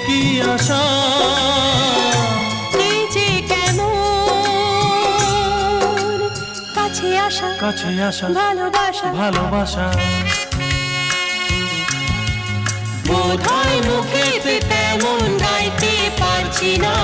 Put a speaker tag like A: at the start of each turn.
A: কি আশা
B: এই যে কেমন কাছে আসা
A: কাছে আসা
B: ভালোবাসা
A: ভালোবাসা
B: বোধহয় মুখেতে তেমন গাইতে পারছি না